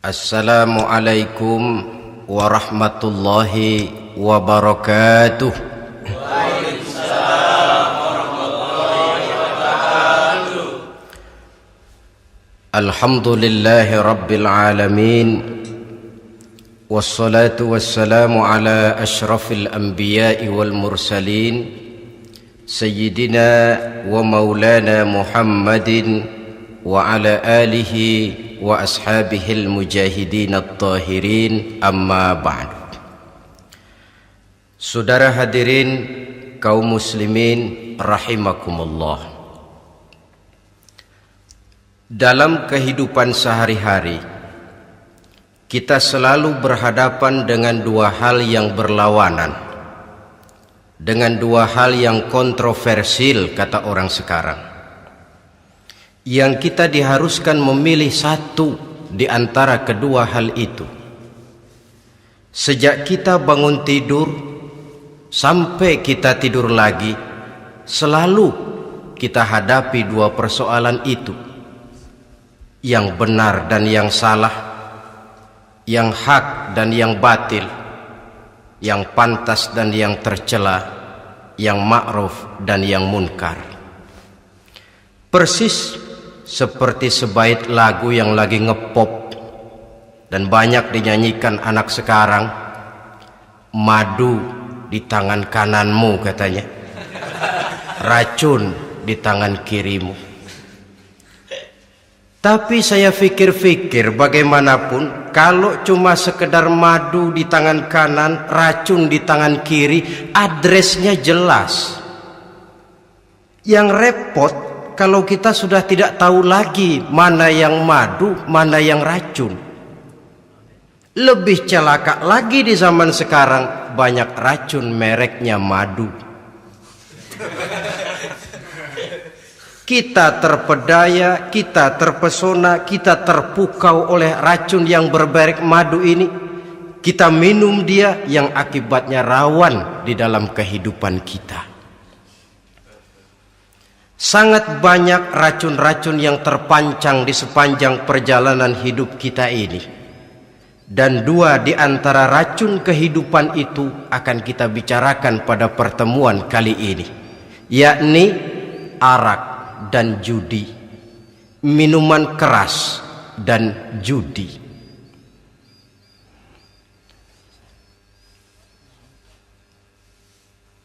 Assalamualaikum warahmatullahi wabarakatuh. Waalaikumsalam warahmatullahi wabarakatuh. Alhamdulillahi rabbil alamin. Wassalatu wassalamu ala ashrafil anbiya'i wal mursalin Sayyidina wa maulana Muhammadin wa ala alihi wa ashabihil mujahidin at-tahirin, amma ba'du. Saudara hadirin kaum muslimin rahimakumullah. Dalam kehidupan sehari-hari kita selalu berhadapan dengan dua hal yang berlawanan, dengan dua hal yang kontroversil kata orang sekarang, yang kita diharuskan memilih satu di antara kedua hal itu. Sejak kita bangun tidur sampai kita tidur lagi, selalu kita hadapi dua persoalan itu, yang benar dan yang salah, yang hak dan yang batil, yang pantas dan yang tercela, yang ma'ruf dan yang munkar. Persis seperti sebaik lagu yang lagi ngepop dan banyak dinyanyikan anak sekarang, madu di tangan kananmu katanya, racun di tangan kirimu. Tapi saya pikir-pikir bagaimanapun, kalau cuma sekedar madu di tangan kanan, racun di tangan kiri, adresnya jelas. Yang repot kalau kita sudah tidak tahu lagi mana yang madu, mana yang racun. Lebih celaka lagi di zaman sekarang, banyak racun mereknya madu. Kita terpedaya, kita terpesona, kita terpukau oleh racun yang bermerek madu ini. Kita minum dia, yang akibatnya rawan di dalam kehidupan kita. Sangat banyak racun-racun yang terpancang di sepanjang perjalanan hidup kita ini. Dan dua di antara racun kehidupan itu akan kita bicarakan pada pertemuan kali ini, yakni arak dan judi, minuman keras dan judi.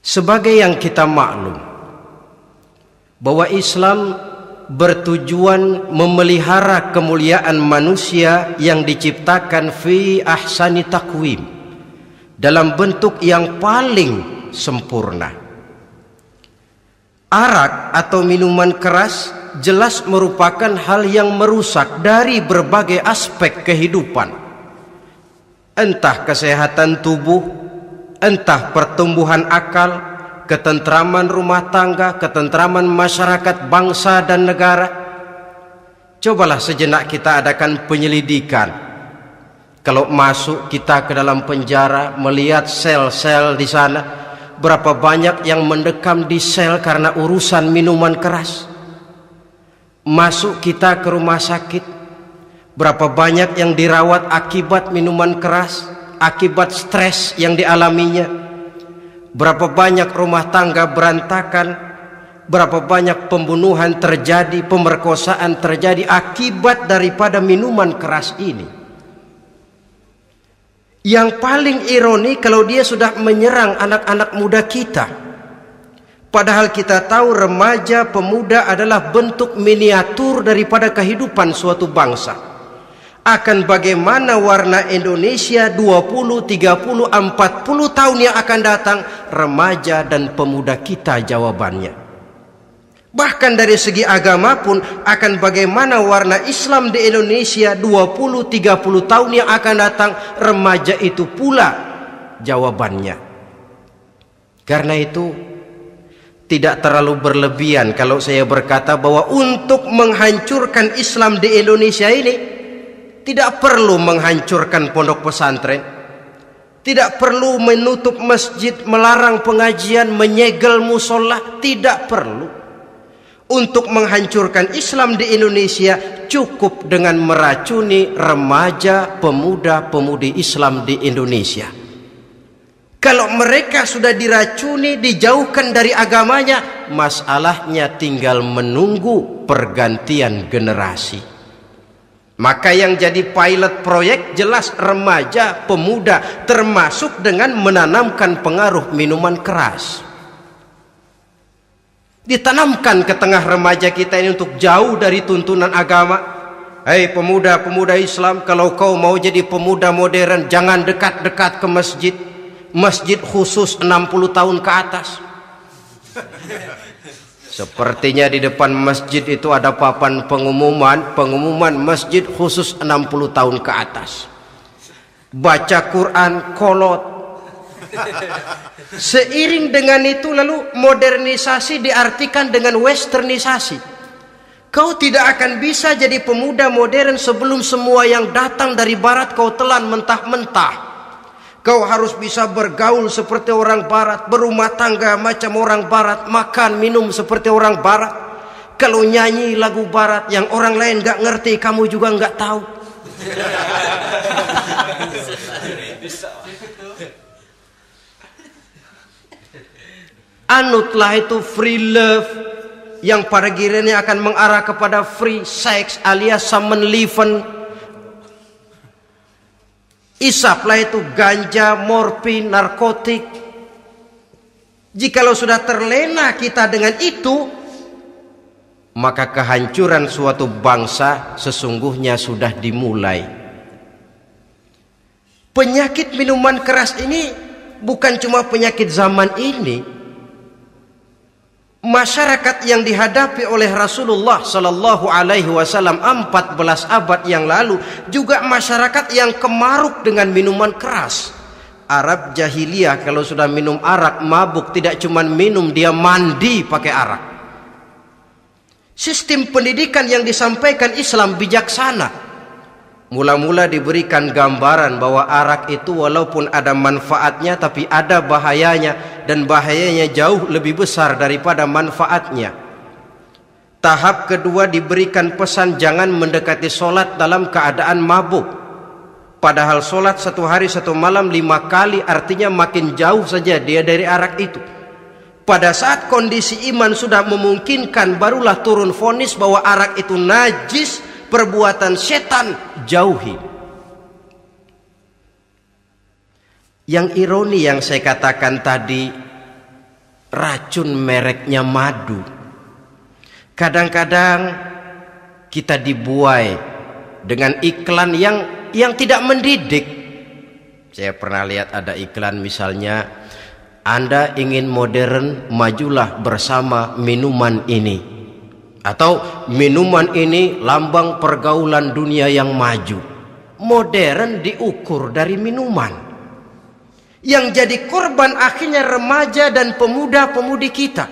Sebagai yang kita maklum bahwa Islam bertujuan memelihara kemuliaan manusia yang diciptakan fi ahsani taqwim, dalam bentuk yang paling sempurna. Arak atau minuman keras jelas merupakan hal yang merusak dari berbagai aspek kehidupan, entah kesehatan tubuh, entah pertumbuhan akal, ketentraman rumah tangga, ketentraman masyarakat, bangsa dan negara. Cobalah sejenak kita adakan penyelidikan. Kalau masuk kita ke dalam penjara, melihat sel-sel di sana, berapa banyak yang mendekam di sel karena urusan minuman keras. Masuk kita ke rumah sakit, berapa banyak yang dirawat akibat minuman keras, akibat stres yang dialaminya. Berapa banyak rumah tangga berantakan, berapa banyak pembunuhan terjadi, pemerkosaan terjadi akibat daripada minuman keras ini. Yang paling ironi kalau dia sudah menyerang anak-anak muda kita. Padahal kita tahu remaja pemuda adalah bentuk miniatur daripada kehidupan suatu bangsa. Akan bagaimana warna Indonesia 20, 30, 40 tahun yang akan datang, remaja dan pemuda kita jawabannya. Bahkan dari segi agama pun, akan bagaimana warna Islam di Indonesia 20, 30 tahun yang akan datang, remaja itu pula jawabannya. Karena itu tidak terlalu berlebihan kalau saya berkata bahwa untuk menghancurkan Islam di Indonesia ini tidak perlu menghancurkan pondok pesantren, tidak perlu menutup masjid, melarang pengajian, menyegel musola, tidak perlu. Untuk menghancurkan Islam di Indonesia cukup dengan meracuni remaja, pemuda-pemudi Islam di Indonesia. Kalau mereka sudah diracuni, dijauhkan dari agamanya, masalahnya tinggal menunggu pergantian generasi. Maka yang jadi pilot proyek jelas remaja, pemuda, termasuk dengan menanamkan pengaruh minuman keras. Ditanamkan ke tengah remaja kita ini untuk jauh dari tuntunan agama. Hei pemuda-pemuda Islam, kalau kau mau jadi pemuda modern, jangan dekat-dekat ke masjid. Masjid khusus 60 tahun ke atas. Sepertinya di depan masjid itu ada papan pengumuman masjid khusus 60 tahun ke atas. Baca Quran kolot. Seiring dengan itu lalu modernisasi diartikan dengan westernisasi. Kau tidak akan bisa jadi pemuda modern sebelum semua yang datang dari barat kau telan mentah-mentah. Kau harus bisa bergaul seperti orang barat, berumah tangga macam orang barat, makan minum seperti orang barat. Kalau nyanyi lagu barat yang orang lain gak ngerti, kamu juga gak tahu. Anutlah itu free love yang pada gilirannya akan mengarah kepada free sex alias sammenleven. Isaplah itu ganja, morfin, narkotik. Jikalau sudah terlena kita dengan itu, maka kehancuran suatu bangsa sesungguhnya sudah dimulai. Penyakit minuman keras ini bukan cuma penyakit zaman ini. Masyarakat yang dihadapi oleh Rasulullah Sallallahu Alaihi Wasallam 14 abad yang lalu juga masyarakat yang kemaruk dengan minuman keras. Arab jahiliyah kalau sudah minum arak mabuk, tidak cuma minum, dia mandi pakai arak. Sistem pendidikan yang disampaikan Islam bijaksana. Mula-mula diberikan gambaran bahwa arak itu walaupun ada manfaatnya tapi ada bahayanya, dan bahayanya jauh lebih besar daripada manfaatnya. Tahap kedua diberikan pesan jangan mendekati solat dalam keadaan mabuk. Padahal solat 1 hari 1 malam 5 kali, artinya makin jauh saja dia dari arak itu. Pada saat kondisi iman sudah memungkinkan, barulah turun vonis bahwa arak itu najis, perbuatan setan, jauhi. Yang ironi yang saya katakan tadi, racun mereknya madu. Kadang-kadang kita dibuai dengan iklan yang tidak mendidik. Saya pernah lihat ada iklan misalnya, Anda ingin modern, majulah bersama minuman ini. Atau minuman ini lambang pergaulan dunia yang maju. Modern diukur dari minuman. Yang jadi korban akhirnya remaja dan pemuda-pemudi kita.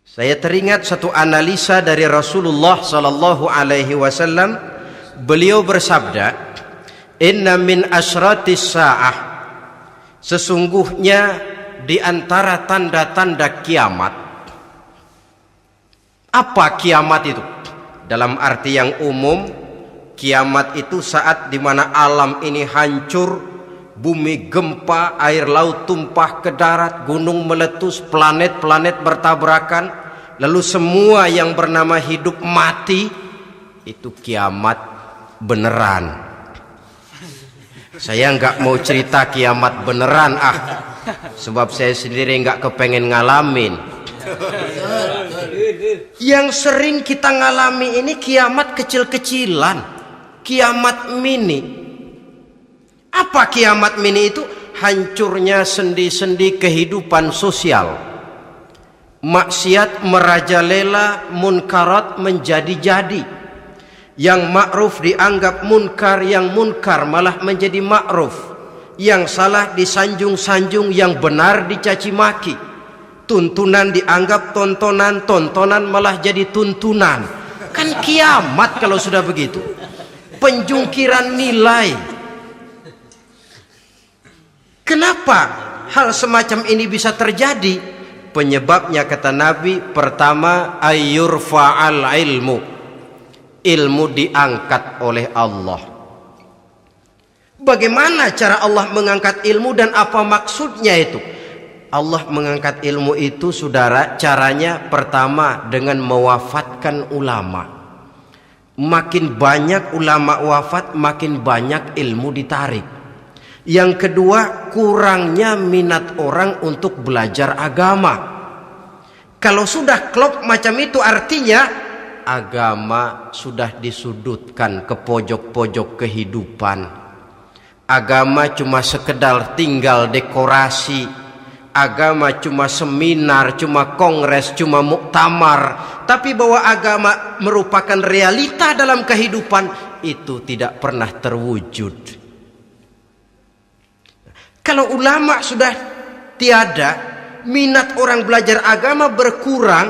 Saya teringat satu analisa dari Rasulullah Sallallahu Alaihi Wasallam. Beliau bersabda, Inna min asyratis sa'ah, sesungguhnya di antara tanda-tanda kiamat. Apa kiamat itu? Dalam arti yang umum, kiamat itu saat dimana alam ini hancur, bumi gempa, air laut tumpah ke darat, gunung meletus, planet-planet bertabrakan, lalu semua yang bernama hidup mati. Itu kiamat beneran. Saya nggak mau cerita kiamat beneran sebab saya sendiri nggak kepengen ngalamin. Yang sering kita ngalami ini kiamat kecil-kecilan, kiamat mini. Apa kiamat mini itu? Hancurnya sendi-sendi kehidupan sosial. Maksiat merajalela, munkarat menjadi-jadi. Yang ma'ruf dianggap munkar, yang munkar malah menjadi ma'ruf. Yang salah disanjung-sanjung, yang benar dicaci maki. Tuntunan dianggap tontonan, tontonan malah jadi tuntunan. Kan kiamat kalau sudah begitu. Penjungkiran nilai. Kenapa hal semacam ini bisa terjadi? Penyebabnya kata Nabi, pertama ayyurfa'al ilmu. Ilmu diangkat oleh Allah. Bagaimana cara Allah mengangkat ilmu dan apa maksudnya itu? Allah mengangkat ilmu itu, saudara, caranya pertama dengan mewafatkan ulama. Makin banyak ulama wafat, makin banyak ilmu ditarik. Yang kedua, kurangnya minat orang untuk belajar agama. Kalau sudah klop macam itu, artinya agama sudah disudutkan ke pojok-pojok kehidupan. Agama cuma sekedar tinggal dekorasi. Agama cuma seminar, cuma kongres, cuma muktamar. Tapi bahwa agama merupakan realita dalam kehidupan, itu tidak pernah terwujud. Kalau ulama sudah tiada, minat orang belajar agama berkurang,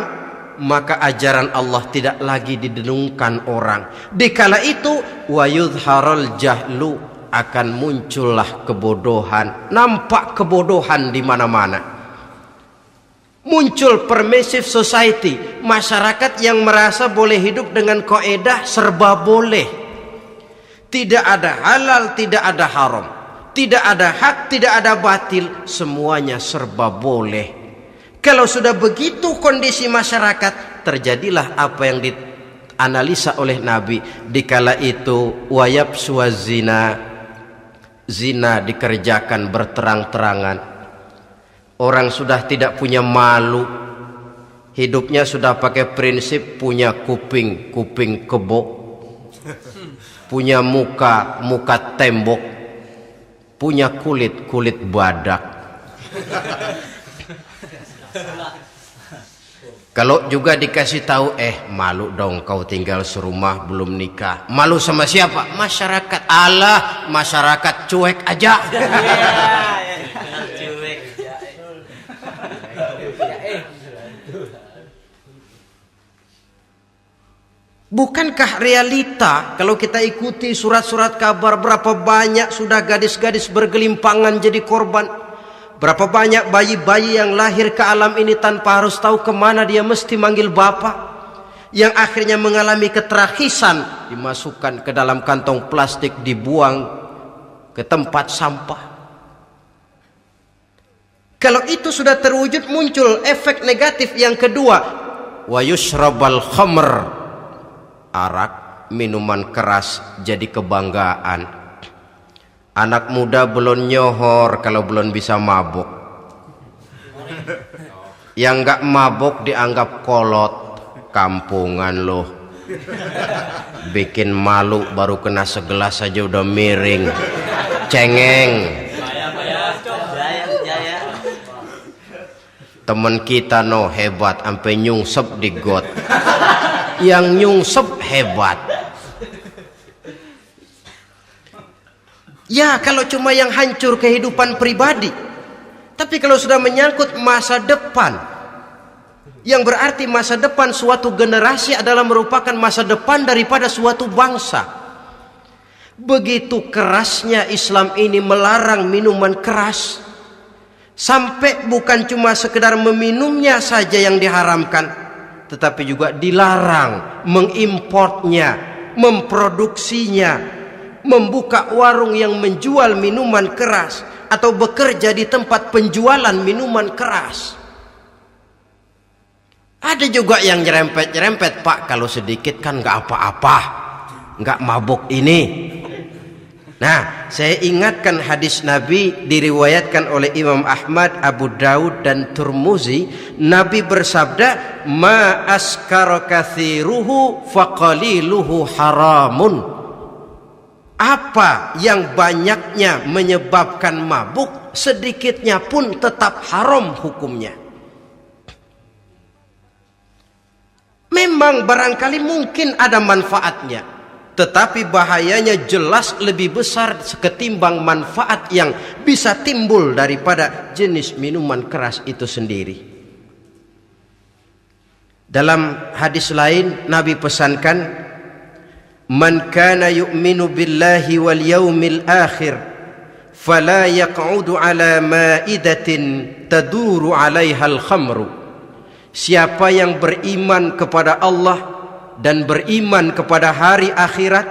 maka ajaran Allah tidak lagi didengungkan orang. Dikala itu wa yudharul jahlu, akan muncullah kebodohan, nampak kebodohan di mana-mana. Muncul permissive society, masyarakat yang merasa boleh hidup dengan kaidah serba boleh. Tidak ada halal, tidak ada haram. Tidak ada hak, tidak ada batil, semuanya serba boleh. Kalau sudah begitu kondisi masyarakat, terjadilah apa yang dianalisa oleh Nabi. Dikala itu wayabsu zina, zina dikerjakan berterang-terangan. Orang sudah tidak punya malu. Hidupnya sudah pakai prinsip punya kuping, kuping kebo. Punya muka, muka tembok. Punya kulit, kulit badak. Kalau juga dikasih tahu, malu dong kau tinggal serumah belum nikah. Malu sama siapa? Masyarakat. Allah, masyarakat cuek aja. Bukankah realita kalau kita ikuti surat-surat kabar, berapa banyak sudah gadis-gadis bergelimpangan jadi korban? Berapa banyak bayi-bayi yang lahir ke alam ini tanpa harus tahu kemana dia mesti manggil bapak, yang akhirnya mengalami ketrakisan, dimasukkan ke dalam kantong plastik, dibuang ke tempat sampah. Kalau itu sudah terwujud, muncul efek negatif yang kedua, wa yushrabal khamr, arak, minuman keras jadi kebanggaan. Anak muda belum nyohor kalau belum bisa mabuk. Yang enggak mabuk dianggap kolot. Kampungan loh. Bikin malu baru kena segelas saja udah miring. Cengeng. Temen kita hebat sampai nyungsep di got. Yang nyungsep hebat. Ya, kalau cuma yang hancur kehidupan pribadi. Tapi kalau sudah menyangkut masa depan, yang berarti masa depan suatu generasi adalah merupakan masa depan daripada suatu bangsa. Begitu kerasnya Islam ini melarang minuman keras, sampai bukan cuma sekedar meminumnya saja yang diharamkan, tetapi juga dilarang mengimportnya, memproduksinya, membuka warung yang menjual minuman keras atau bekerja di tempat penjualan minuman keras. Ada juga yang nyerempet-nyerempet, Pak, kalau sedikit kan nggak apa-apa, nggak mabuk ini. Nah, saya ingatkan hadis Nabi diriwayatkan oleh Imam Ahmad, Abu Daud dan Turmuzi. Nabi bersabda, ma askara kathiruhu faqaliluhu haramun. Apa yang banyaknya menyebabkan mabuk, sedikitnya pun tetap haram hukumnya. Memang barangkali mungkin ada manfaatnya, tetapi bahayanya jelas lebih besar ketimbang manfaat yang bisa timbul daripada jenis minuman keras itu sendiri. Dalam hadis lain Nabi pesankan, man kana yu'minu billahi wal yaumil akhir fala yaq'udu ala ma'idatin taduru 'alaiha al-khamru. Siapa yang beriman kepada Allah dan beriman kepada hari akhirat,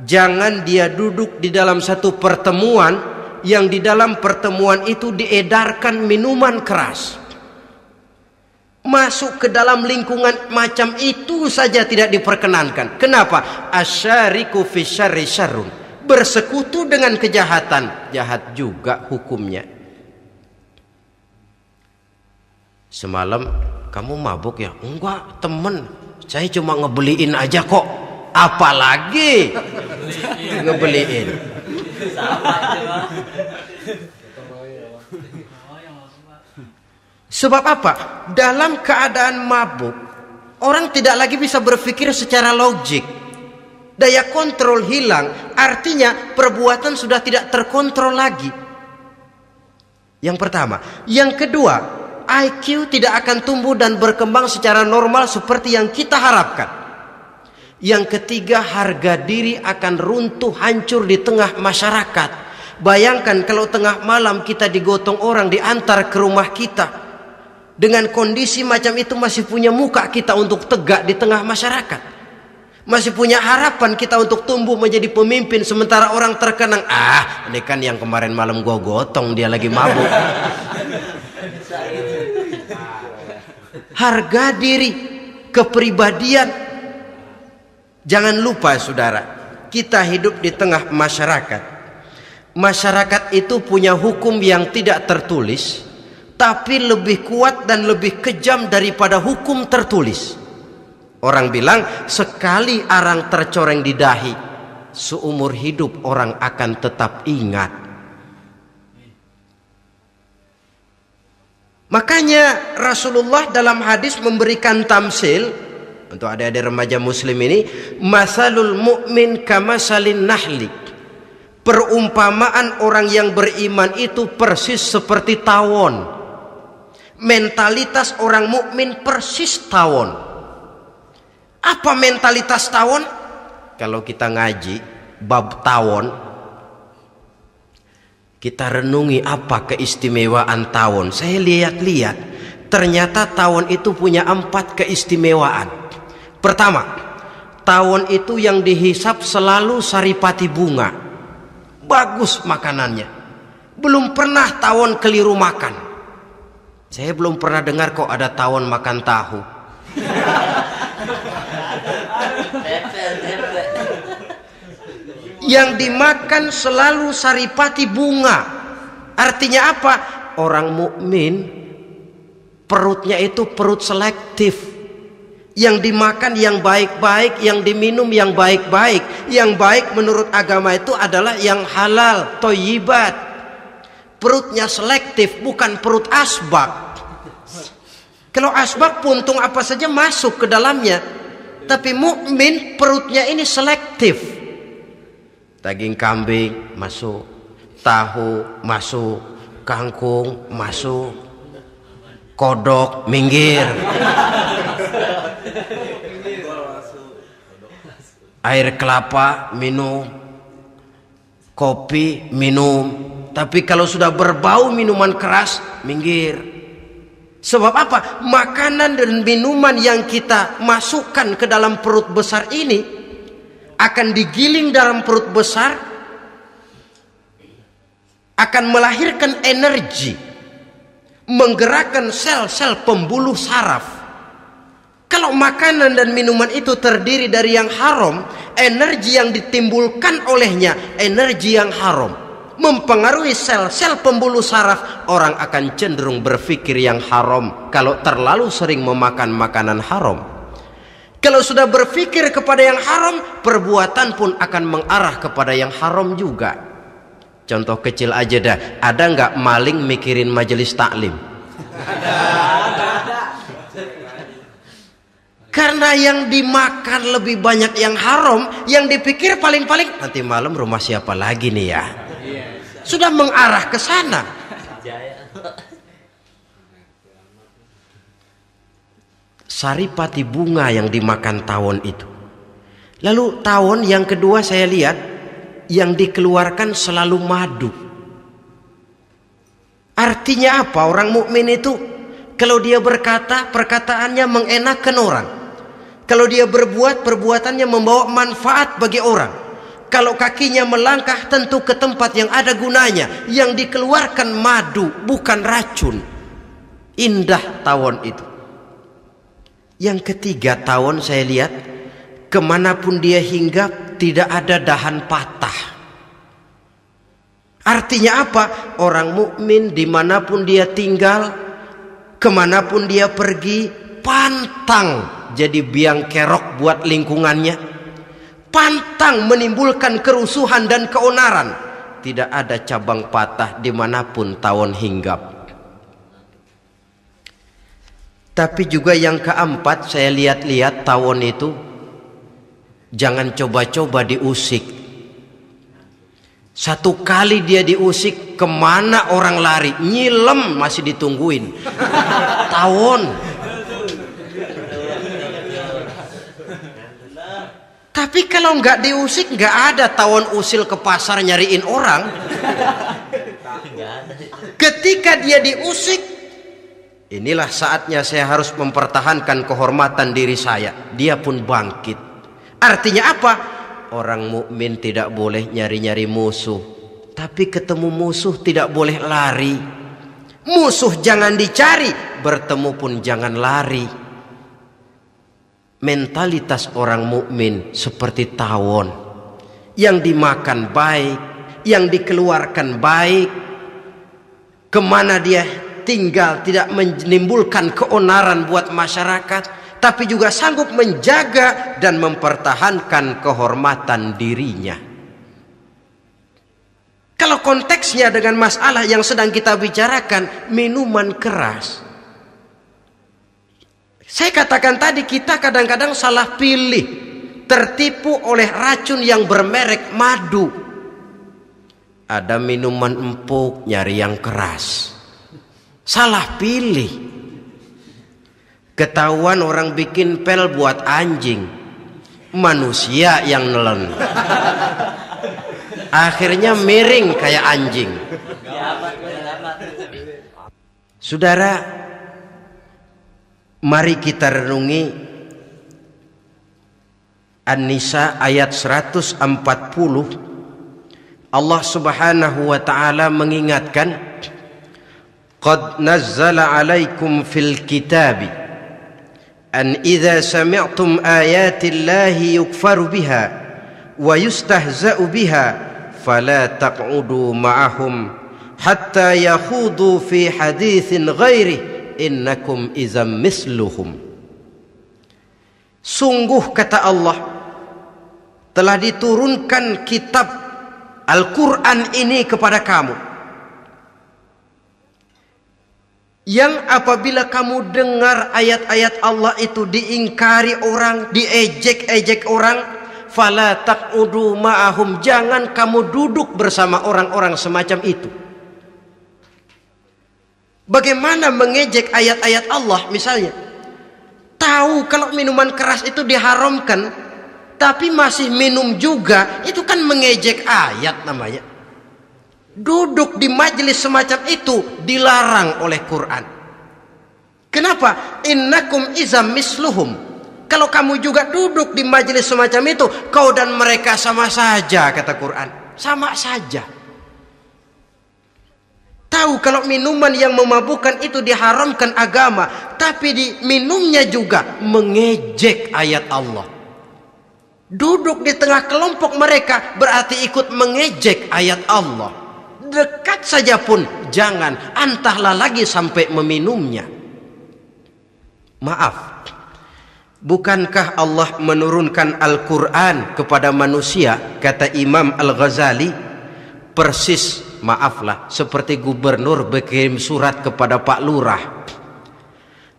jangan dia duduk di dalam satu pertemuan yang di dalam pertemuan itu diedarkan minuman keras. Masuk ke dalam lingkungan macam itu saja tidak diperkenankan. Kenapa? Asyariku fi syarri syarrun. Bersekutu dengan kejahatan, jahat juga hukumnya. Semalam kamu mabuk ya? Enggak, temen, saya cuma ngebeliin aja kok. Apalagi ngebeliin. Sebab apa? Dalam keadaan mabuk, orang tidak lagi bisa berpikir secara logik. Daya kontrol hilang, artinya perbuatan sudah tidak terkontrol lagi. Yang pertama. Yang kedua, IQ tidak akan tumbuh dan berkembang secara normal seperti yang kita harapkan. Yang ketiga, harga diri akan runtuh hancur di tengah masyarakat. Bayangkan kalau tengah malam kita digotong orang, diantar ke rumah kita. Dengan kondisi macam itu masih punya muka kita untuk tegak di tengah masyarakat. Masih punya harapan kita untuk tumbuh menjadi pemimpin, sementara orang terkenang, ini kan yang kemarin malam gua gotong, dia lagi mabuk. Harga diri, kepribadian. Jangan lupa saudara, kita hidup di tengah masyarakat. Masyarakat itu punya hukum yang tidak tertulis, tapi lebih kuat dan lebih kejam daripada hukum tertulis. Orang bilang sekali arang tercoreng di dahi, seumur hidup orang akan tetap ingat. Makanya Rasulullah dalam hadis memberikan tamsil untuk adik-adik remaja muslim ini, masalul mu'min kamasalin nahli. Perumpamaan orang yang beriman itu persis seperti tawon. Mentalitas orang mukmin persis tawon. Apa mentalitas tawon? Kalau kita ngaji bab tawon, kita renungi apa keistimewaan tawon. Saya lihat-lihat, ternyata tawon itu punya 4 keistimewaan. Pertama, tawon itu yang dihisap selalu saripati bunga. Bagus makanannya. Belum pernah tawon keliru makan. Saya belum pernah dengar kok ada tawon makan tahu. Yang dimakan selalu saripati bunga. Artinya apa? Orang mukmin perutnya itu perut selektif. Yang dimakan yang baik-baik, yang diminum yang baik-baik. Yang baik menurut agama itu adalah yang halal, thayyibat. Perutnya selektif, bukan perut asbak. Kalau asbak puntung apa saja masuk ke dalamnya. Tapi mukmin perutnya ini selektif. Daging kambing masuk, tahu masuk, kangkung masuk, kodok minggir. Air kelapa minum, kopi minum. Tapi kalau sudah berbau minuman keras, minggir. Sebab apa? Makanan dan minuman yang kita masukkan ke dalam perut besar ini akan digiling dalam perut besar, akan melahirkan energi, menggerakkan sel-sel pembuluh saraf. Kalau makanan dan minuman itu terdiri dari yang haram, energi yang ditimbulkan olehnya energi yang haram, mempengaruhi sel-sel pembuluh saraf. Orang akan cenderung berpikir yang haram kalau terlalu sering memakan makanan haram. Kalau sudah berpikir kepada yang haram, perbuatan pun akan mengarah kepada yang haram juga. Contoh kecil aja dah, ada nggak maling mikirin majelis taklim? Karena yang dimakan lebih banyak yang haram, yang dipikir paling-paling nanti malam rumah siapa lagi nih ya? Sudah mengarah ke sana. Saripati bunga yang dimakan tawon itu. Lalu tawon yang kedua saya lihat yang dikeluarkan selalu madu. Artinya apa? Orang mukmin itu kalau dia berkata, perkataannya mengenakan orang. Kalau dia berbuat, perbuatannya membawa manfaat bagi orang. Kalau kakinya melangkah, tentu ke tempat yang ada gunanya, yang dikeluarkan madu, bukan racun. Indah tawon itu. Yang ketiga, tawon saya lihat kemanapun dia hinggap tidak ada dahan patah. Artinya apa? Orang mukmin dimanapun dia tinggal, kemanapun dia pergi, pantang jadi biang kerok buat lingkungannya, pantang menimbulkan kerusuhan dan keonaran. Tidak ada cabang patah dimanapun tawon hinggap. Tapi juga yang keempat, saya lihat-lihat tawon itu jangan coba-coba diusik. Satu kali dia diusik, kemana orang lari? Nyilem masih ditungguin. Tawon. Tapi kalau nggak diusik, nggak ada tawon usil ke pasar nyariin orang. Ketika dia diusik, inilah saatnya saya harus mempertahankan kehormatan diri saya. Dia pun bangkit. Artinya apa? Orang mukmin tidak boleh nyari-nyari musuh, tapi ketemu musuh tidak boleh lari. Musuh jangan dicari, bertemu pun jangan lari. Mentalitas orang mukmin seperti tawon, yang dimakan baik, yang dikeluarkan baik, kemana dia tinggal tidak menimbulkan keonaran buat masyarakat, tapi juga sanggup menjaga dan mempertahankan kehormatan dirinya. Kalau konteksnya dengan masalah yang sedang kita bicarakan, minuman keras, saya katakan tadi, kita kadang-kadang salah pilih, tertipu oleh racun yang bermerek madu. Ada minuman empuk, nyari yang keras, salah pilih. Ketahuan orang bikin pel buat anjing, manusia yang nelen. Akhirnya miring kayak anjing. Saudara, mari kita renungi An-Nisa ayat 140. Allah Subhanahu wa ta'ala mengingatkan, qad nazzala alaikum fil kitabi an idza sami'tum ayatillahi yukfaru biha wa yustahza'u biha fala taq'udu ma'ahum hatta yakhudu fi haditsin ghairi innakum idzam misluhum. Sungguh, kata Allah, telah diturunkan kitab Al-Quran ini kepada kamu, yang apabila kamu dengar ayat-ayat Allah itu diingkari orang, diejek-ejek orang, fala taq'udu ma'ahum, jangan kamu duduk bersama orang-orang semacam itu. Bagaimana mengejek ayat-ayat Allah? Misalnya, tahu kalau minuman keras itu diharamkan, tapi masih minum juga, itu kan mengejek ayat namanya. Duduk di majelis semacam itu dilarang oleh Quran. Kenapa? Innakum izam misluhum. Kalau kamu juga duduk di majelis semacam itu, kau dan mereka sama saja, kata Quran. Sama saja. Tahu kalau minuman yang memabukkan itu diharamkan agama, tapi minumnya juga mengejek ayat Allah. Duduk di tengah kelompok mereka berarti ikut mengejek ayat Allah. Dekat saja pun jangan, entahlah lagi sampai meminumnya. Maaf, bukankah Allah menurunkan Al-Quran kepada manusia, kata Imam Al-Ghazali, persis, maaflah, seperti gubernur berkirim surat kepada Pak Lurah.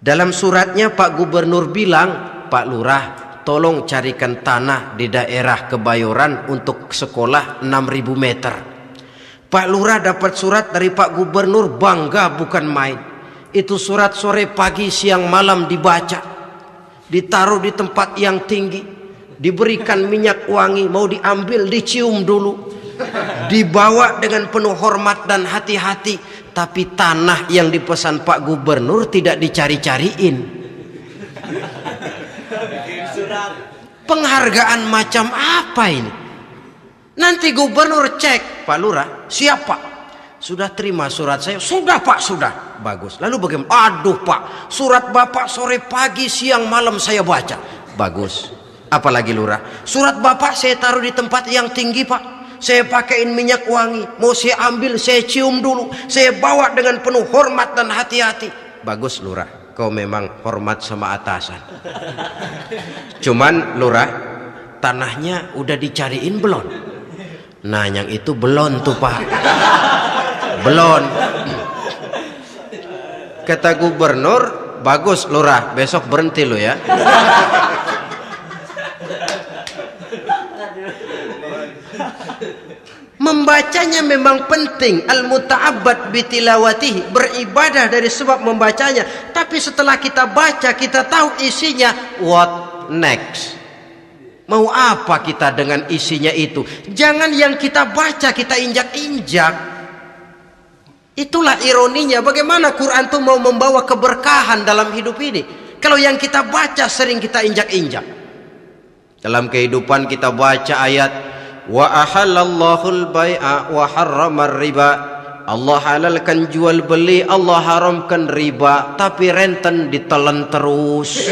Dalam suratnya Pak Gubernur bilang, Pak Lurah, tolong carikan tanah di daerah Kebayoran untuk sekolah 6.000 meter. Pak Lurah dapat surat dari Pak Gubernur, bangga bukan main. Itu surat sore pagi siang malam dibaca, ditaruh di tempat yang tinggi, diberikan minyak wangi, mau diambil dicium dulu, dibawa dengan penuh hormat dan hati-hati. tapi tanah yang dipesan Pak Gubernur tidak dicari-cariin. Penghargaan macam apa ini? Nanti gubernur cek, Pak Lurah, siapa? Sudah terima surat saya? Sudah Pak, sudah. Bagus. Lalu bagaimana? Aduh Pak, surat Bapak sore pagi siang malam saya baca. Bagus. Apalagi Lurah? Surat Bapak saya taruh di tempat yang tinggi Pak. Saya pakaiin minyak wangi. Mau saya ambil, saya cium dulu. Saya bawa dengan penuh hormat dan hati-hati. Bagus Lurah, kau memang hormat sama atasan. Cuman Lurah, tanahnya udah dicariin belum? Nah yang itu belum tuh Pak. Belum. Kata gubernur, bagus Lurah, besok berhenti lo ya. Membacanya memang penting, al-muta'abbad bitilawatihi, beribadah dari sebab membacanya. Tapi setelah kita baca, kita tahu isinya, what next? Mau apa kita dengan isinya itu? Jangan yang kita baca kita injak-injak. Itulah ironinya, bagaimana Quran itu mau membawa keberkahan dalam hidup ini kalau yang kita baca sering kita injak-injak. Dalam kehidupan kita baca ayat wa ahallallahu al-bai'a wa harramar riba. Allah halalkan jual beli, Allah haramkan riba, tapi renten ditelan terus.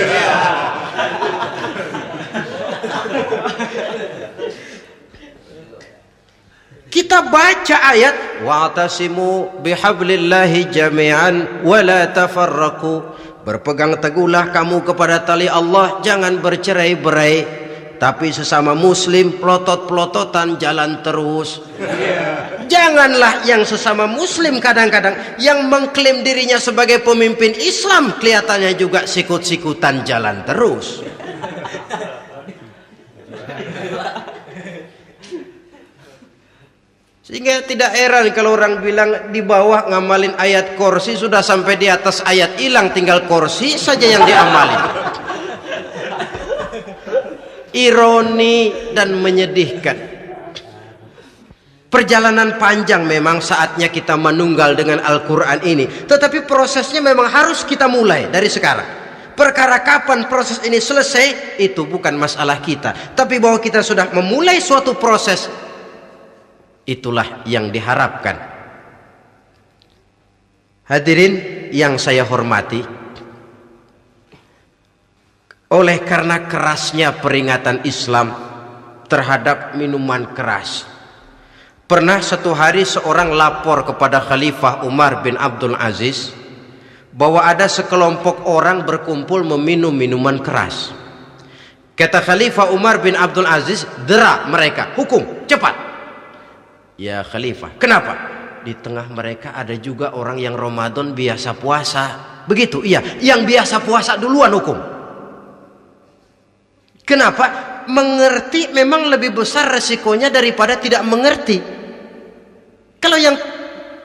Kita baca ayat wa'tasimu bihablillahi jami'an wa la tafarraqu. Berpegang teguhlah kamu kepada tali Allah, jangan bercerai-berai. Tapi sesama muslim pelotot-pelototan jalan terus. Janganlah yang sesama muslim kadang-kadang yang mengklaim dirinya sebagai pemimpin Islam kelihatannya juga sikut-sikutan jalan terus. Sehingga tidak heran kalau orang bilang di bawah ngamalin ayat kursi sudah sampai di atas ayat hilang, tinggal kursi saja yang diamalin. Ironi dan menyedihkan. Perjalanan panjang memang saatnya kita menunggal dengan Al-Quran ini, tetapi prosesnya memang harus kita mulai dari sekarang. Perkara kapan proses ini selesai itu bukan masalah kita, tapi bahwa kita sudah memulai suatu proses, itulah yang diharapkan. Hadirin yang saya hormati, oleh karena kerasnya peringatan Islam terhadap minuman keras, pernah satu hari seorang lapor kepada Khalifah Umar bin Abdul Aziz bahwa ada sekelompok orang berkumpul meminum minuman keras. Kata Khalifah Umar bin Abdul Aziz, dera mereka, hukum cepat. Ya Khalifah, kenapa? Di tengah mereka ada juga orang yang Ramadan biasa puasa. Begitu? Iya, yang biasa puasa duluan hukum. Kenapa? Mengerti memang lebih besar resikonya daripada tidak mengerti. Kalau yang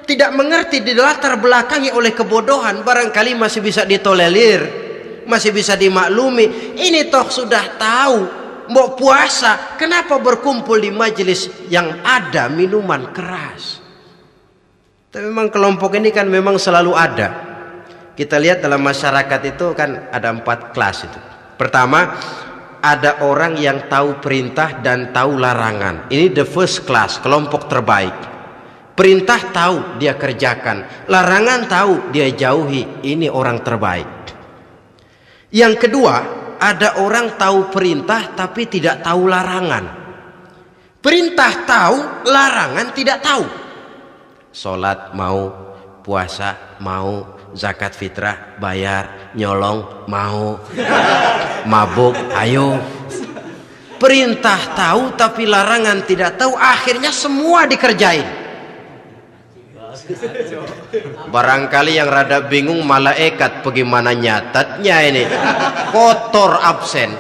tidak mengerti dilatar belakangi oleh kebodohan, barangkali masih bisa ditolerir, masih bisa dimaklumi. Ini toh sudah tahu mau puasa, kenapa berkumpul di majelis yang ada minuman keras? Tapi memang kelompok ini kan memang selalu ada. Kita lihat dalam masyarakat itu kan ada 4 kelas itu. Pertama, ada orang yang tahu perintah dan tahu larangan. Ini the first class, kelompok terbaik. Perintah tahu dia kerjakan, larangan tahu dia jauhi. Ini orang terbaik. Yang kedua, ada orang tahu perintah tapi tidak tahu larangan. Perintah tahu, larangan tidak tahu. Sholat mau, puasa mau, zakat fitrah bayar, nyolong mau, mabuk ayo. Perintah tahu tapi larangan tidak tahu, akhirnya semua dikerjain. Barangkali yang rada bingung malaikat bagaimana nyatatnya ini, kotor absen.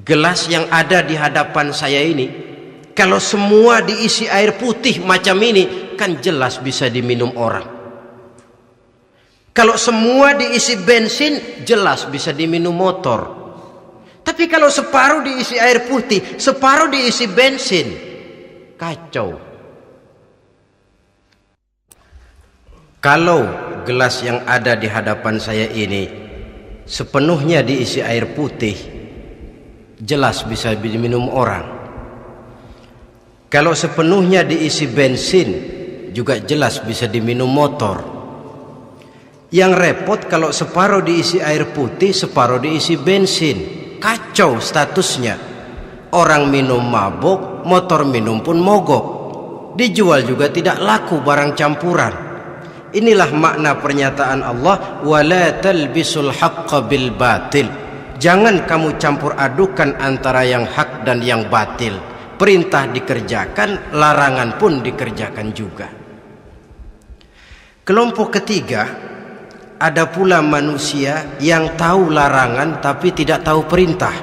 Gelas yang ada di hadapan saya ini, kalau semua diisi air putih macam ini, kan jelas bisa diminum orang. Kalau semua diisi bensin, jelas bisa diminum motor. Tapi kalau separuh diisi air putih, separuh diisi bensin, kacau. Kalau gelas yang ada di hadapan saya ini sepenuhnya diisi air putih, jelas bisa diminum orang. Kalau sepenuhnya diisi bensin, juga jelas bisa diminum motor. Yang repot kalau separuh diisi air putih, separuh diisi bensin. Kacau statusnya. Orang minum mabuk, motor minum pun mogok. Dijual juga tidak laku barang campuran. Inilah makna pernyataan Allah, wala talbisul haqqa bil batil. Jangan kamu campur adukan antara yang hak dan yang batil. Perintah dikerjakan, larangan pun dikerjakan juga. Kelompok ketiga, ada pula manusia yang tahu larangan tapi tidak tahu perintah.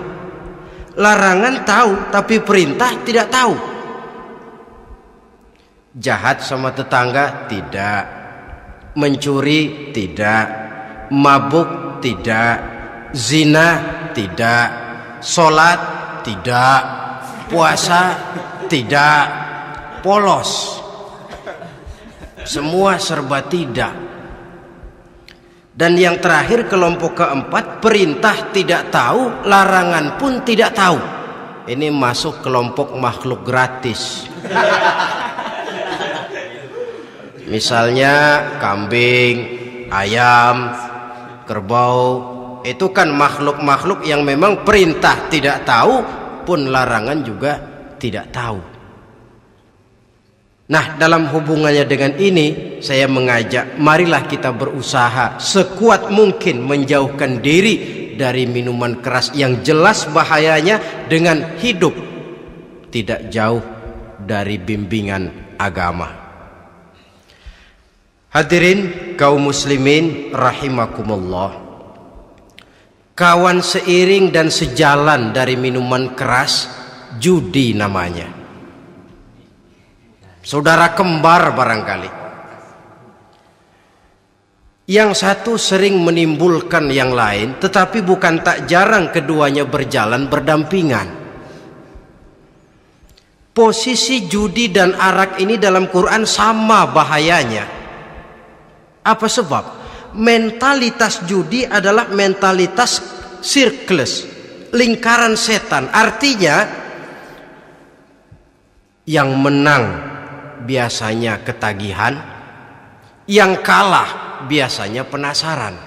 Larangan tahu tapi perintah tidak tahu. Jahat sama tetangga tidak. Mencuri tidak, mabuk tidak, zina tidak, sholat tidak, puasa tidak, polos, semua serba tidak. Dan yang terakhir, kelompok keempat, perintah tidak tahu, larangan pun tidak tahu. Ini masuk kelompok makhluk gratis. Misalnya kambing, ayam, kerbau, itu kan makhluk-makhluk yang memang perintah tidak tahu pun larangan juga tidak tahu. Nah, dalam hubungannya dengan ini saya mengajak, marilah kita berusaha sekuat mungkin menjauhkan diri dari minuman keras yang jelas bahayanya dengan hidup tidak jauh dari bimbingan agama. Hadirin kaum muslimin rahimakumullah. Kawan seiring dan sejalan dari minuman keras, judi namanya. Saudara kembar barangkali. Yang satu sering menimbulkan yang lain, tetapi bukan tak jarang keduanya berjalan berdampingan. Posisi judi dan arak ini dalam Quran sama bahayanya. Apa sebab? Mentalitas judi adalah mentalitas sirkeless, lingkaran setan. Artinya yang menang biasanya ketagihan, yang kalah biasanya penasaran.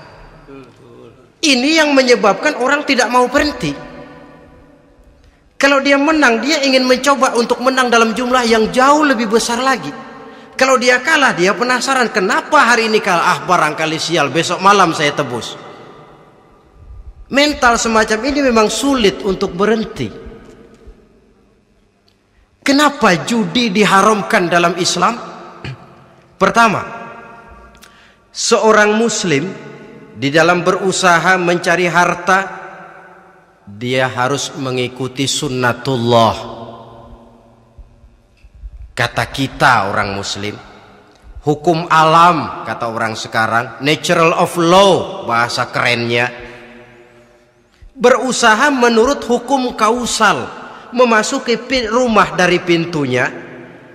Ini yang menyebabkan orang tidak mau berhenti. Kalau dia menang, dia ingin mencoba untuk menang dalam jumlah yang jauh lebih besar lagi. Kalau dia kalah, dia penasaran, kenapa hari ini kalah? Ah, barangkali sial, besok malam saya tebus. Mental semacam ini memang sulit untuk berhenti. Kenapa judi diharamkan dalam Islam? Pertama, seorang muslim di dalam berusaha mencari harta, dia harus mengikuti sunnatullah. Kata kita orang muslim, hukum alam kata orang sekarang, natural of law bahasa kerennya. Berusaha menurut hukum kausal, memasuki rumah dari pintunya,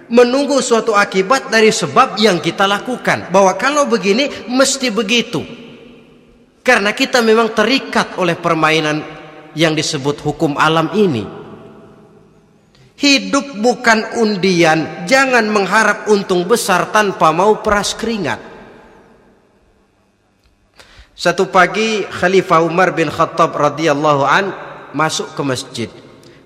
menunggu suatu akibat dari sebab yang kita lakukan. Bahwa kalau begini mesti begitu. Karena kita memang terikat oleh permainan yang disebut hukum alam ini. Hidup bukan undian, jangan mengharap untung besar tanpa mau peras keringat. Satu pagi Khalifah Umar bin Khattab radhiyallahu an masuk ke masjid.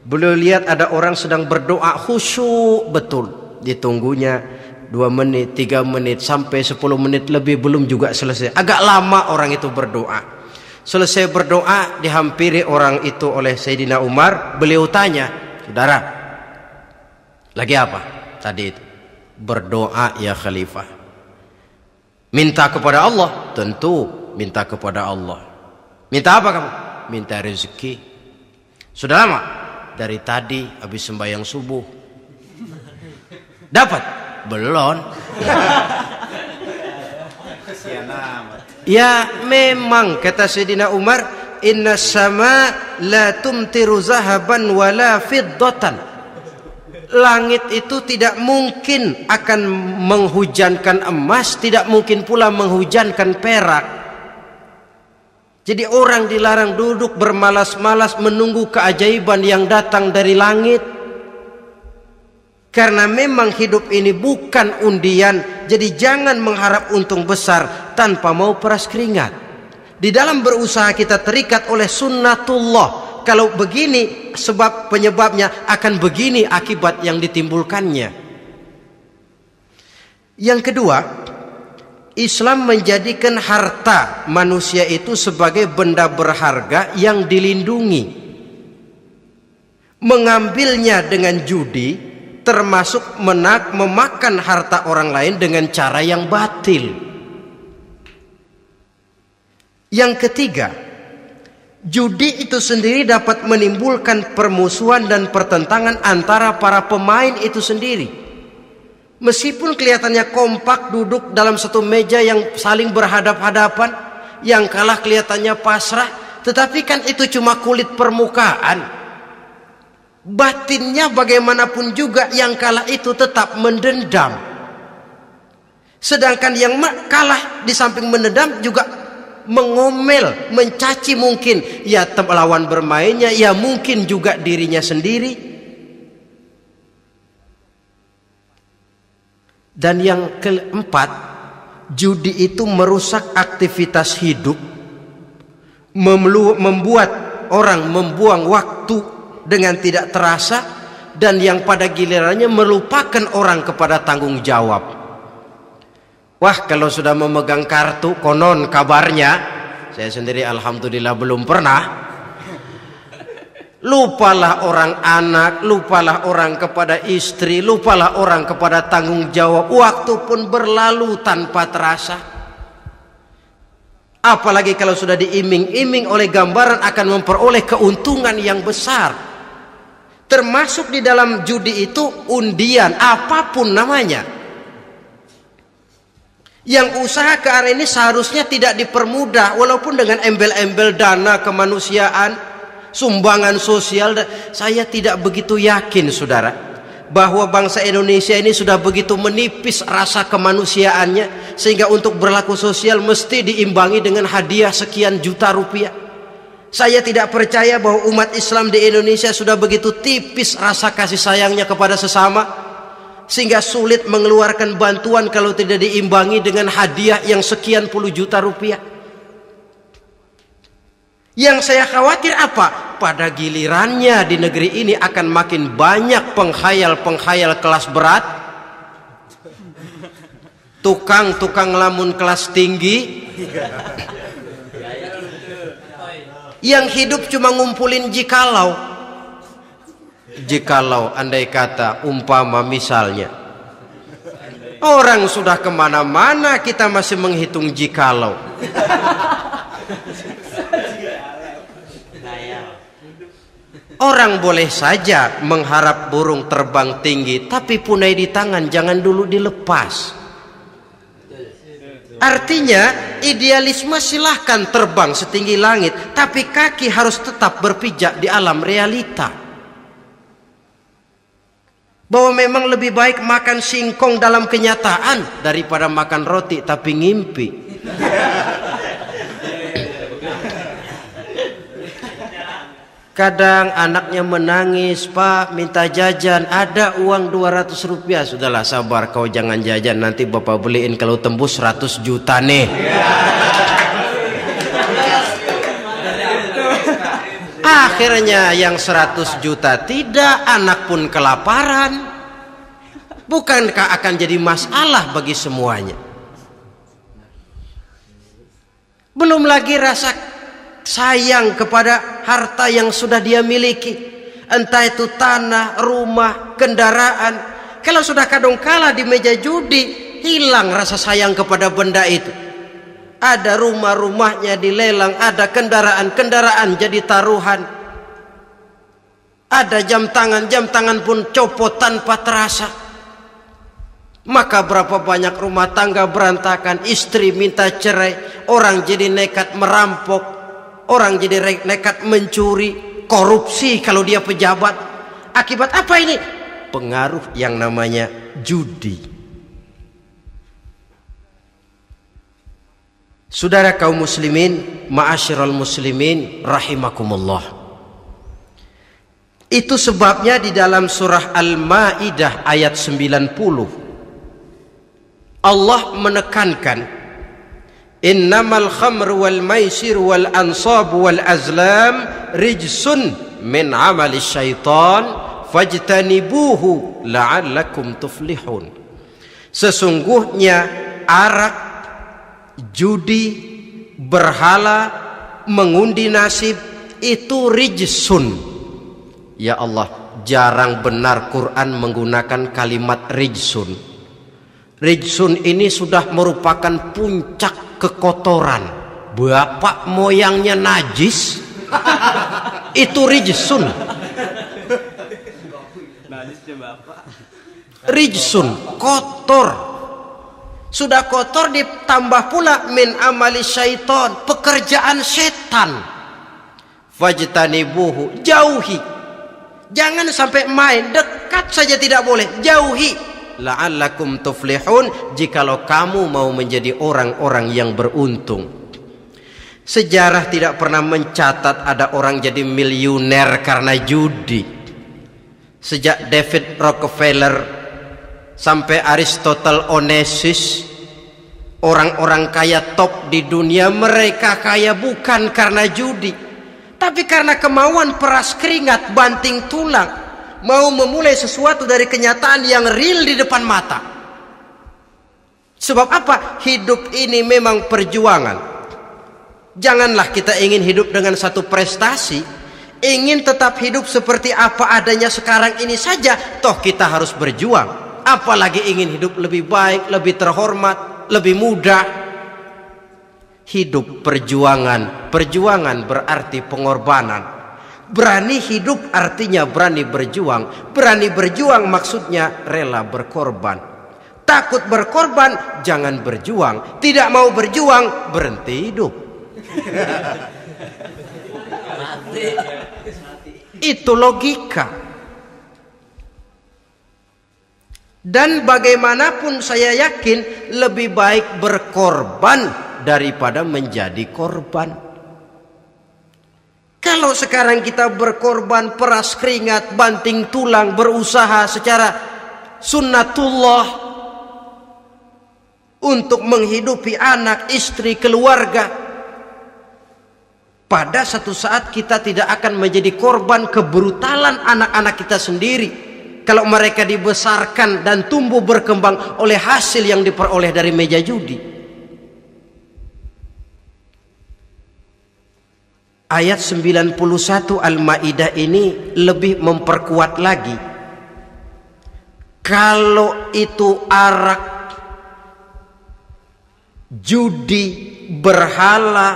Beliau lihat ada orang sedang berdoa khusyuk betul. Ditunggunya 2 menit, 3 menit, sampai 10 menit lebih belum juga selesai. Agak lama orang itu berdoa. Selesai berdoa, dihampiri orang itu oleh Sayyidina Umar. Beliau tanya, saudara, lagi apa tadi itu? Berdoa ya Khalifah. Minta kepada Allah? Tentu minta kepada Allah. Minta apa kamu? Minta rezeki. Sudah lama? Dari tadi habis sembahyang subuh. Dapat? Belum. Ya memang kata Sayyidina Umar, inna sama la tumtiru zahaban wala fiddatan. Langit itu tidak mungkin akan menghujankan emas, tidak mungkin pula menghujankan perak. Jadi orang dilarang duduk bermalas-malas menunggu keajaiban yang datang dari langit. Karena memang hidup ini bukan undian. Jadi jangan mengharap untung besar tanpa mau peras keringat. Di dalam berusaha kita terikat oleh sunnatullah. Kalau begini sebab penyebabnya, akan begini akibat yang ditimbulkannya. Yang kedua, Islam menjadikan harta manusia itu sebagai benda berharga yang dilindungi. Mengambilnya dengan judi termasuk memakan harta orang lain dengan cara yang batil. Yang ketiga, judi itu sendiri dapat menimbulkan permusuhan dan pertentangan antara para pemain itu sendiri. Meskipun kelihatannya kompak duduk dalam satu meja yang saling berhadap-hadapan, yang kalah kelihatannya pasrah, tetapi kan itu cuma kulit permukaan. Batinnya bagaimanapun juga yang kalah itu tetap mendendam. Sedangkan yang kalah di samping mendendam juga mengomel, mencaci mungkin ya lawan bermainnya, ya mungkin juga dirinya sendiri. Dan yang keempat, judi itu merusak aktivitas hidup, membuat orang membuang waktu dengan tidak terasa, dan yang pada gilirannya melupakan orang kepada tanggung jawab. Wah, kalau sudah memegang kartu, konon kabarnya, saya sendiri alhamdulillah belum pernah, lupalah orang anak, lupalah orang kepada istri, lupalah orang kepada tanggung jawab. Waktu pun berlalu tanpa terasa. Apalagi kalau sudah diiming-iming oleh gambaran akan memperoleh keuntungan yang besar. Termasuk di dalam judi itu undian, apapun namanya. Yang usaha ke arah ini seharusnya tidak dipermudah, walaupun dengan embel-embel dana kemanusiaan, sumbangan sosial. Saya tidak begitu yakin, saudara, bahwa bangsa Indonesia ini sudah begitu menipis rasa kemanusiaannya sehingga untuk berlaku sosial mesti diimbangi dengan hadiah sekian juta rupiah. Saya tidak percaya bahwa umat Islam di Indonesia sudah begitu tipis rasa kasih sayangnya kepada sesama sehingga sulit mengeluarkan bantuan kalau tidak diimbangi dengan hadiah yang sekian puluh juta rupiah. Yang saya khawatir apa? Pada gilirannya di negeri ini akan makin banyak penghayal-penghayal kelas berat, tukang-tukang lamun kelas tinggi, yang hidup cuma ngumpulin jikalau. Jikalau, andai kata, umpama misalnya, orang sudah kemana-mana kita masih menghitung jikalau. Orang boleh saja mengharap burung terbang tinggi, tapi punai di tangan jangan dulu dilepas. Artinya idealisme silahkan terbang setinggi langit, tapi kaki harus tetap berpijak di alam realita. Bahwa memang lebih baik makan singkong dalam kenyataan daripada makan roti tapi ngimpi. Kadang anaknya menangis, Pak minta jajan, ada uang 200 rupiah. Sudahlah sabar, kau jangan jajan, nanti bapak beliin kalau tembus 100 juta nih. Akhirnya yang 100 juta tidak, anak pun kelaparan. Bukankah akan jadi masalah bagi semuanya? Belum lagi rasa sayang kepada harta yang sudah dia miliki, entah itu tanah, rumah, kendaraan. Kalau sudah kadangkala di meja judi, hilang rasa sayang kepada benda itu. Ada rumah-rumahnya dilelang, ada kendaraan-kendaraan jadi taruhan, ada jam tangan pun copot tanpa terasa. Maka berapa banyak rumah tangga berantakan, istri minta cerai, orang jadi nekat merampok, orang jadi nekat mencuri, korupsi kalau dia pejabat. Akibat apa ini? pengaruh yang namanya judi. Saudara kaum muslimin, ma'asyiral muslimin rahimakumullah. Itu sebabnya di dalam surah Al-Maidah ayat 90 Allah menekankan, innamal khamru wal maisir wal ansab wal azlam rijsun min amali syaitan fajtanibuhu la'allakum tuflihun. Sesungguhnya arak, judi, berhala, mengundi nasib itu rijsun. Ya Allah, jarang benar Quran menggunakan kalimat rijsun. Rijsun ini sudah merupakan puncak kekotoran. Bapak moyangnya najis, itu rijsun. Rijsun, kotor. Sudah kotor ditambah pula min amali syaitan, pekerjaan setan. Fajtanibuhu, jauhi. Jangan sampai main, dekat saja tidak boleh, jauhi. La'allakum tuflihun, jikalau kamu mau menjadi orang-orang yang beruntung. Sejarah tidak pernah mencatat ada orang jadi miliuner karena judi. Sejak David Rockefeller sampai Aristotle Onassis, orang-orang kaya top di dunia, mereka kaya bukan karena judi, tapi karena kemauan peras keringat banting tulang, mau memulai sesuatu dari kenyataan yang real di depan mata. Sebab apa? Hidup ini memang perjuangan. Janganlah kita ingin hidup dengan satu prestasi, ingin tetap hidup seperti apa adanya sekarang ini saja, toh kita harus berjuang. Apalagi ingin hidup lebih baik, lebih terhormat, lebih mudah. Hidup perjuangan. Perjuangan berarti pengorbanan. Berani hidup artinya berani berjuang. Berani berjuang maksudnya rela berkorban. Takut berkorban, jangan berjuang. Tidak mau berjuang, berhenti hidup. Itu logika. Dan bagaimanapun saya yakin lebih baik berkorban daripada menjadi korban. Kalau sekarang kita berkorban, peras keringat, banting tulang, berusaha secara sunnatullah untuk menghidupi anak, istri, keluarga, pada satu saat kita tidak akan menjadi korban kebrutalan anak-anak kita sendiri kalau mereka dibesarkan dan tumbuh berkembang oleh hasil yang diperoleh dari meja judi. Ayat 91 Al-Maidah ini lebih memperkuat lagi. Kalau itu arak, judi, berhala,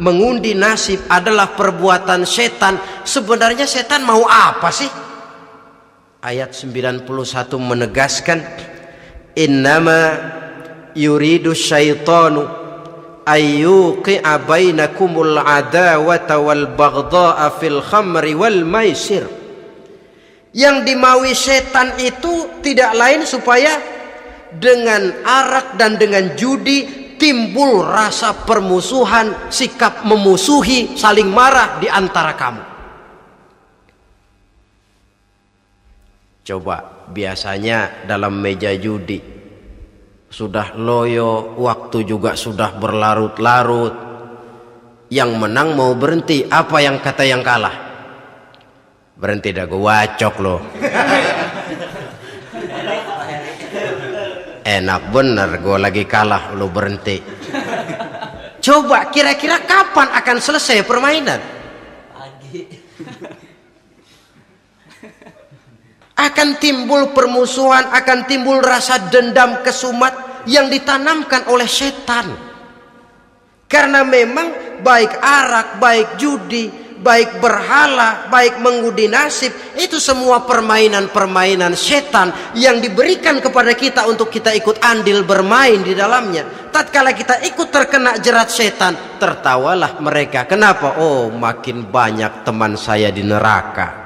mengundi nasib adalah perbuatan setan, sebenarnya setan mau apa sih? Ayat 91 menegaskan, innama yuridu syaitanu ayyuqi'a bainakumul adawata wal baghdha'a fil khamri wal maisir. Yang dimaui setan itu tidak lain supaya dengan arak dan dengan judi timbul rasa permusuhan, sikap memusuhi, saling marah di antara kamu. Coba, biasanya dalam meja judi sudah loyo, waktu juga sudah berlarut-larut. Yang menang mau berhenti, apa yang kata yang kalah? Berhenti dah, gue wacok loh. Enak bener, gue lagi kalah, lo berhenti. Coba kira-kira kapan akan selesai permainan? Akan timbul permusuhan, akan timbul rasa dendam kesumat yang ditanamkan oleh setan. Karena memang baik arak, baik judi, baik berhala, baik mengundi nasib, itu semua permainan-permainan setan yang diberikan kepada kita untuk kita ikut andil bermain di dalamnya. Tatkala kita ikut terkena jerat setan, tertawalah mereka. Kenapa? Oh, makin banyak teman saya di neraka.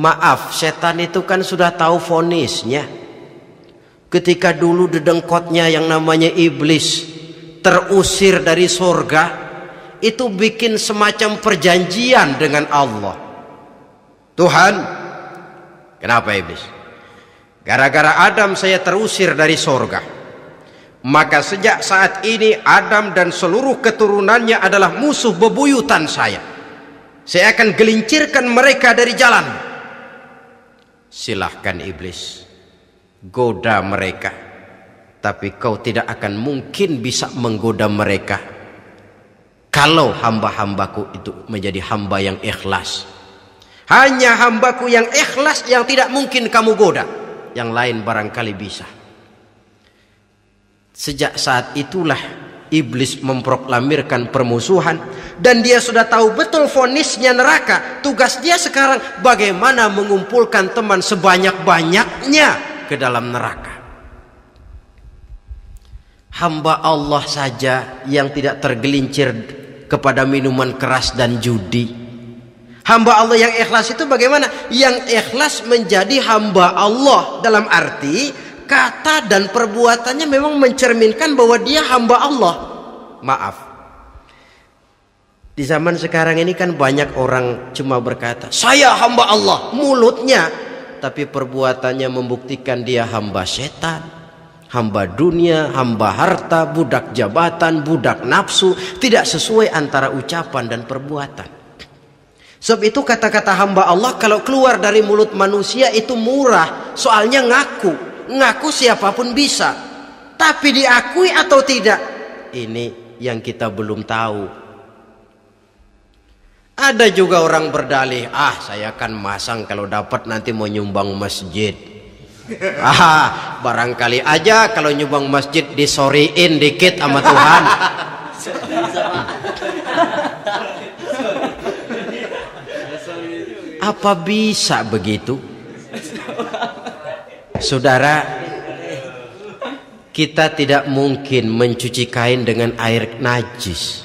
Maaf, setan itu kan sudah tahu vonisnya. Ketika dulu dedengkotnya yang namanya iblis terusir dari surga, itu bikin semacam perjanjian dengan Allah. Tuhan, kenapa iblis? Gara-gara Adam saya terusir dari surga. Maka sejak saat ini Adam dan seluruh keturunannya adalah musuh bebuyutan saya. Saya akan gelincirkan mereka dari jalan. Silahkan iblis, goda mereka, tapi kau tidak akan mungkin bisa menggoda mereka kalau hamba-hambaku itu menjadi hamba yang ikhlas. Hanya hambaku yang ikhlas yang tidak mungkin kamu goda, yang lain barangkali bisa. Sejak saat itulah iblis memproklamirkan permusuhan, dan dia sudah tahu betul vonisnya neraka. Tugas dia sekarang bagaimana mengumpulkan teman sebanyak-banyaknya ke dalam neraka. Hamba Allah saja yang tidak tergelincir kepada minuman keras dan judi. Hamba Allah yang ikhlas itu bagaimana? Yang ikhlas menjadi hamba Allah dalam arti kata dan perbuatannya memang mencerminkan bahwa dia hamba Allah. Maaf, di zaman sekarang ini kan banyak orang cuma berkata saya hamba Allah mulutnya, tapi perbuatannya membuktikan dia hamba setan, hamba dunia, hamba harta, budak jabatan, budak nafsu. Tidak sesuai antara ucapan dan perbuatan. Sebab itu kata-kata hamba Allah kalau keluar dari mulut manusia itu murah, soalnya ngaku siapapun bisa. Tapi diakui atau tidak, ini yang kita belum tahu. Ada juga orang berdalih, saya akan masang kalau dapat nanti mau nyumbang masjid. Barangkali aja kalau nyumbang masjid disoriin dikit sama Tuhan. Apa bisa begitu? Saudara, kita tidak mungkin mencuci kain dengan air najis.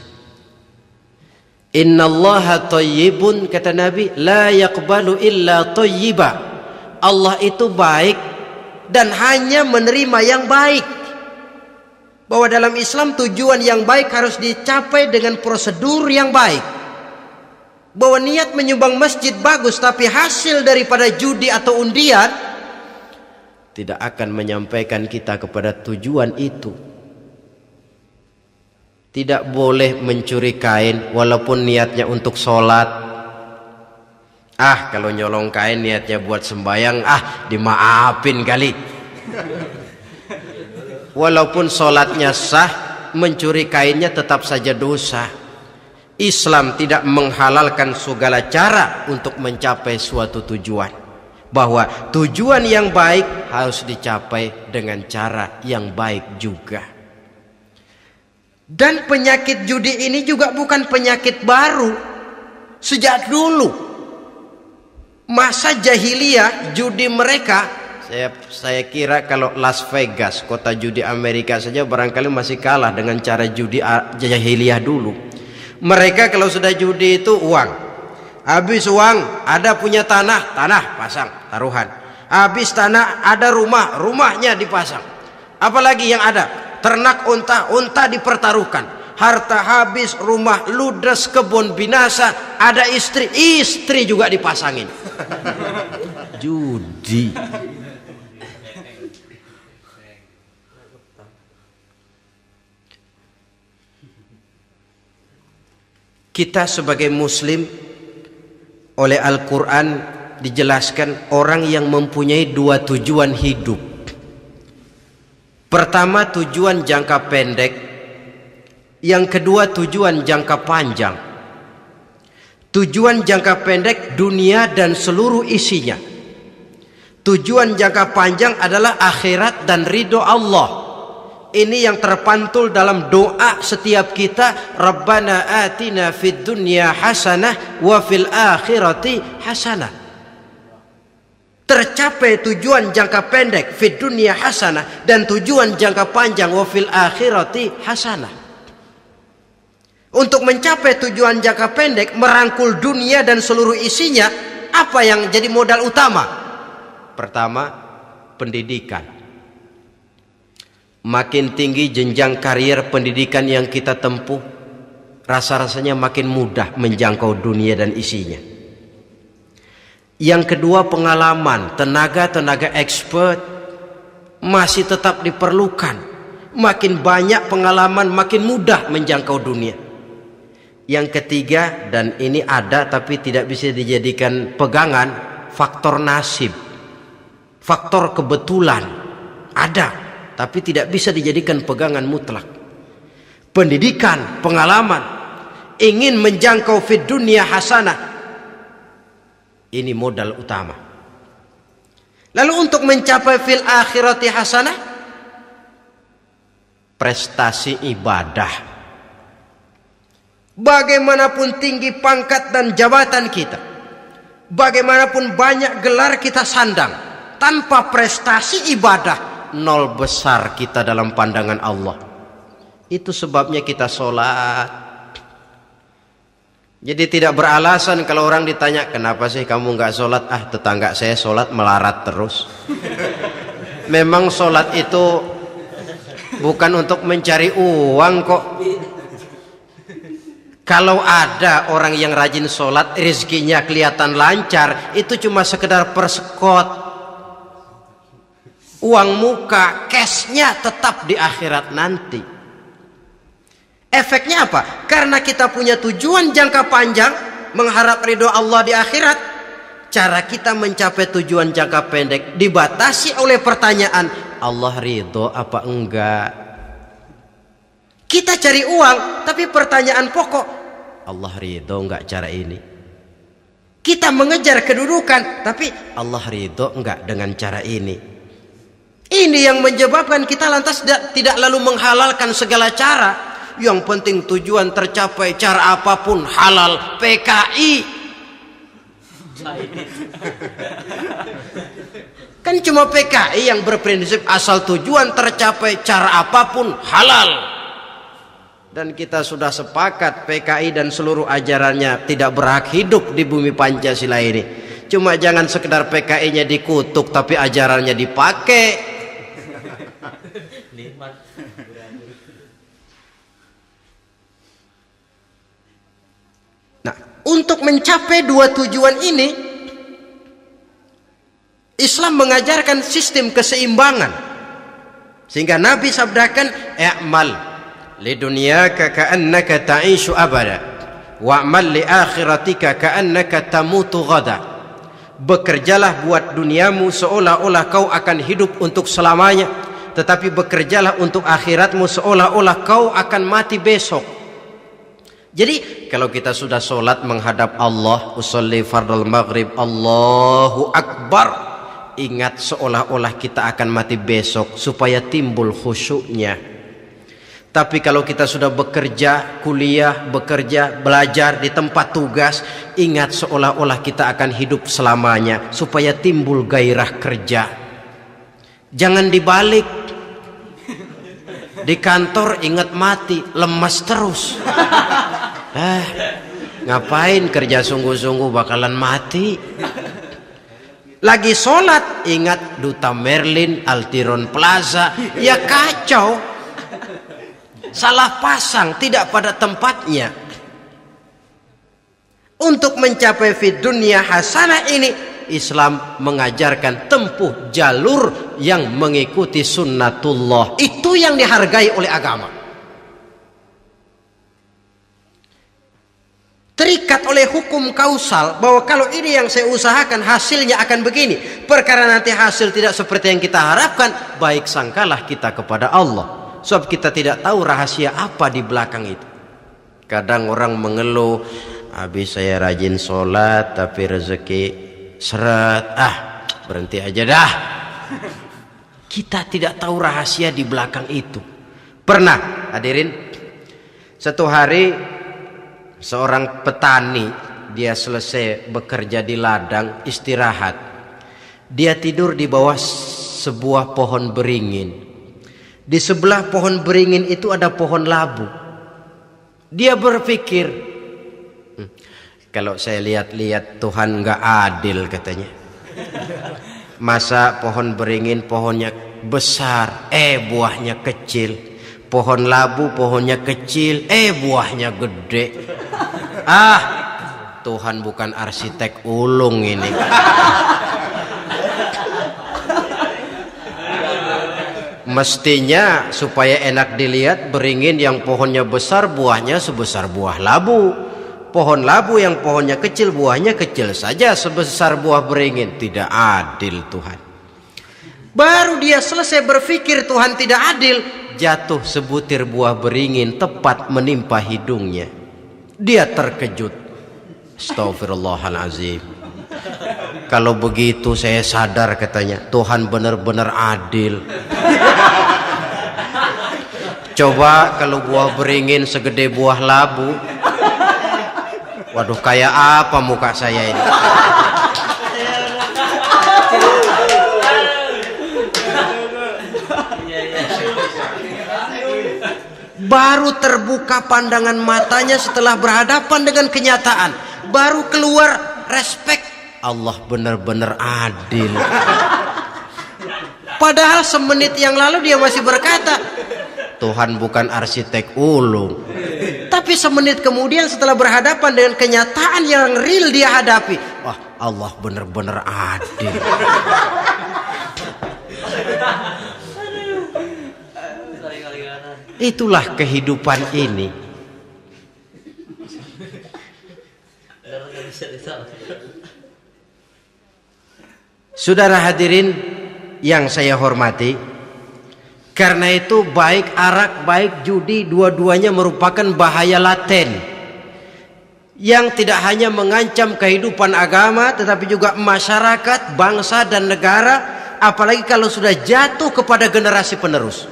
Innallaha thayyibun, kata Nabi, la yaqbalu illa thayyiba. Allah itu baik dan hanya menerima yang baik. Bahwa dalam Islam tujuan yang baik harus dicapai dengan prosedur yang baik. Bahwa niat menyumbang masjid bagus, tapi hasil daripada judi atau undian tidak akan menyampaikan kita kepada tujuan itu. Tidak boleh mencuri kain walaupun niatnya untuk sholat. Kalau nyolong kain niatnya buat sembayang, dimaafin kali. Walaupun sholatnya sah, mencuri kainnya tetap saja dosa. Islam tidak menghalalkan segala cara untuk mencapai suatu tujuan. Bahwa tujuan yang baik harus dicapai dengan cara yang baik juga. Dan penyakit judi ini juga bukan penyakit baru. Sejak dulu masa jahiliyah judi mereka, saya kira kalau Las Vegas, kota judi Amerika saja barangkali masih kalah dengan cara judi jahiliyah dulu. Mereka kalau sudah judi itu uang. Habis uang ada punya tanah pasang taruhan. Habis tanah ada rumahnya dipasang. Apalagi yang ada? Ternak unta dipertaruhkan. Harta habis, rumah ludes, kebun binasa, ada istri juga dipasangin. Judi. Kita sebagai muslim oleh Al-Quran dijelaskan orang yang mempunyai dua tujuan hidup. Pertama tujuan jangka pendek, yang kedua tujuan jangka panjang. Tujuan jangka pendek dunia dan seluruh isinya. Tujuan jangka panjang adalah akhirat dan ridho Allah. Ini yang terpantul dalam doa setiap kita, Rabbana atina fid dunya hasanah wa fil akhirati hasanah. Tercapai tujuan jangka pendek fid dunya hasanah dan tujuan jangka panjang wa fil akhirati hasanah. Untuk mencapai tujuan jangka pendek merangkul dunia dan seluruh isinya, apa yang jadi modal utama? Pertama, pendidikan. Makin tinggi jenjang karier pendidikan yang kita tempuh, rasa-rasanya makin mudah menjangkau dunia dan isinya. Yang kedua, pengalaman. Tenaga expert masih tetap diperlukan. Makin banyak pengalaman, makin mudah menjangkau dunia. Yang ketiga, dan ini ada tapi tidak bisa dijadikan pegangan, faktor nasib, faktor kebetulan. Ada tapi tidak bisa dijadikan pegangan mutlak. Pendidikan, pengalaman, ingin menjangkau fid dunia hasanah, ini modal utama. Lalu untuk mencapai fil akhirati hasanah, prestasi ibadah. Bagaimanapun tinggi pangkat dan jabatan kita, bagaimanapun banyak gelar kita sandang, tanpa prestasi ibadah, nol besar kita dalam pandangan Allah. Itu sebabnya kita sholat. Jadi tidak beralasan kalau orang ditanya, kenapa sih kamu nggak sholat? Ah, tetangga saya sholat melarat terus. Memang sholat itu bukan untuk mencari uang kok. Kalau ada orang yang rajin sholat, rezekinya kelihatan lancar, itu cuma sekedar persekot. Uang muka, cashnya tetap di akhirat nanti. Efeknya apa? Karena kita punya tujuan jangka panjang, mengharap ridho Allah di akhirat. Cara kita mencapai tujuan jangka pendek dibatasi oleh pertanyaan, Allah ridho apa enggak? Kita cari uang, tapi pertanyaan pokok, Allah ridho enggak cara ini? Kita mengejar kedudukan, tapi Allah ridho enggak dengan cara ini? Ini yang menyebabkan kita lantas tidak lalu menghalalkan segala cara. Yang penting tujuan tercapai cara apapun halal. PKI kan cuma PKI yang berprinsip asal tujuan tercapai cara apapun halal. Dan kita sudah sepakat PKI dan seluruh ajarannya tidak berhak hidup di bumi Pancasila ini. Cuma jangan sekedar PKI-nya dikutuk tapi ajarannya dipakai. Nah, untuk mencapai dua tujuan ini, Islam mengajarkan sistem keseimbangan. Sehingga Nabi sabdakan, "I'mal lidunyaka ka'annaka ta'ishu abada, wa'mal li akhiratika ka'annaka tamutu ghada." Bekerjalah buat duniamu seolah-olah kau akan hidup untuk selamanya, tetapi bekerjalah untuk akhiratmu seolah-olah kau akan mati besok. Jadi kalau kita sudah sholat menghadap Allah, usolli fardal maghrib, Allahu Akbar, ingat seolah-olah kita akan mati besok supaya timbul khusyuknya. Tapi kalau kita sudah bekerja, kuliah, bekerja, belajar di tempat tugas, ingat seolah-olah kita akan hidup selamanya supaya timbul gairah kerja. Jangan dibalik. Di kantor ingat mati, lemas terus. Ngapain kerja sungguh-sungguh bakalan mati. Lagi sholat ingat Duta Merlin, Altiron Plaza, ya kacau. Salah pasang, tidak pada tempatnya. Untuk mencapai fid dunya hasanah ini, Islam mengajarkan tempuh jalur yang mengikuti sunnatullah. Itu yang dihargai oleh agama. Terikat oleh hukum kausal bahwa kalau ini yang saya usahakan hasilnya akan begini. Perkara nanti hasil tidak seperti yang kita harapkan, baik sangkalah kita kepada Allah. Sebab kita tidak tahu rahasia apa di belakang itu. Kadang orang mengeluh, habis saya rajin sholat tapi rezeki seret, berhenti aja dah. Kita tidak tahu rahasia di belakang itu. Pernah hadirin, satu hari seorang petani, dia selesai bekerja di ladang, istirahat. Dia tidur di bawah sebuah pohon beringin. Di sebelah pohon beringin itu ada pohon labu. Dia berpikir, Kalau saya lihat-lihat Tuhan nggak adil katanya. Masa pohon beringin pohonnya besar, buahnya kecil. Pohon labu pohonnya kecil, buahnya gede. Tuhan bukan arsitek ulung ini. Mestinya supaya enak dilihat, beringin yang pohonnya besar buahnya sebesar buah labu. Pohon labu yang pohonnya kecil buahnya kecil saja sebesar buah beringin. Tidak adil Tuhan. Baru dia selesai berpikir Tuhan tidak adil, jatuh sebutir buah beringin tepat menimpa hidungnya. Dia terkejut. Astagfirullahalazim. Kalau begitu saya sadar katanya, Tuhan benar-benar adil. Coba kalau buah beringin segede buah labu, waduh kayak apa muka saya ini. Baru terbuka pandangan matanya setelah berhadapan dengan kenyataan. Baru keluar respek. Allah benar-benar adil. Padahal semenit yang lalu dia masih berkata, Tuhan bukan arsitek ulung. Tapi semenit kemudian setelah berhadapan dengan kenyataan yang real dia hadapi, wah Allah benar-benar adil. Itulah kehidupan ini. Saudara hadirin yang saya hormati, karena itu baik arak baik judi dua-duanya merupakan bahaya laten yang tidak hanya mengancam kehidupan agama tetapi juga masyarakat, bangsa dan negara, apalagi kalau sudah jatuh kepada generasi penerus.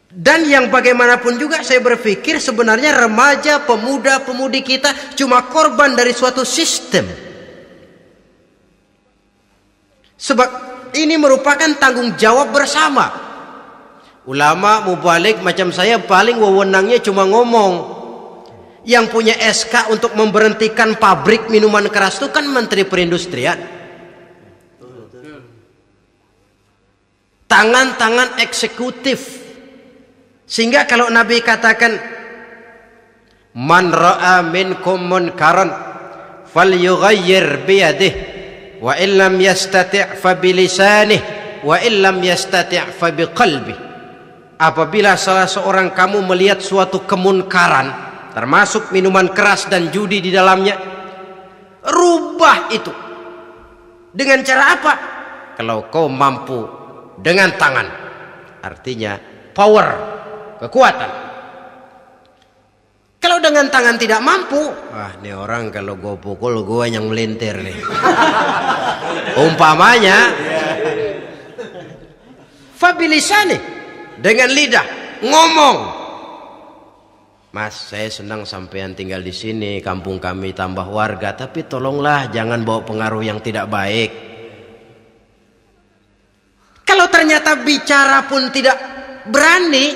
Dan yang bagaimanapun juga saya berpikir sebenarnya remaja, pemuda, pemudi kita cuma korban dari suatu sistem. Sebab ini merupakan tanggung jawab bersama. Ulama mubalik macam saya paling wewenangnya cuma ngomong. Yang punya SK untuk memberhentikan pabrik minuman keras itu kan Menteri Perindustrian. Tangan-tangan eksekutif. Sehingga kalau Nabi katakan man ra'a minkum munkaran falyughayyir biyadihi wa illam yastati' fa bilisanih wa illam yastati' fa biqalbi. Apabila salah seorang kamu melihat suatu kemunkaran termasuk minuman keras dan judi di dalamnya, rubah itu. Dengan cara apa? Kalau kau mampu dengan tangan, artinya power, kekuatan. Kalau dengan tangan tidak mampu, ini orang kalau gue pukul gue yang melintir nih. Umpamanya fabilisani, dengan lidah ngomong. Mas, saya senang sampean tinggal di sini, kampung kami tambah warga, tapi tolonglah jangan bawa pengaruh yang tidak baik. Kalau ternyata bicara pun tidak berani,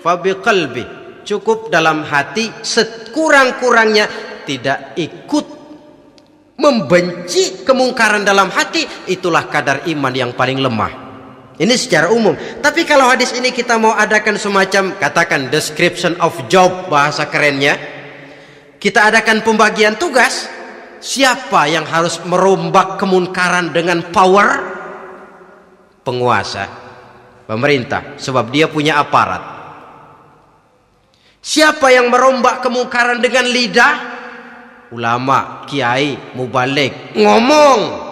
fabiqalbi, cukup dalam hati, sekurang-kurangnya tidak ikut membenci kemungkaran dalam hati. Itulah kadar iman yang paling lemah. Ini secara umum. Tapi kalau hadis ini kita mau adakan semacam, katakan description of job bahasa kerennya, kita adakan pembagian tugas. Siapa yang harus merombak kemungkaran dengan power? Penguasa, pemerintah, sebab dia punya aparat. Siapa yang merombak kemungkaran dengan lidah? Ulama, kiai, mubalik, ngomong.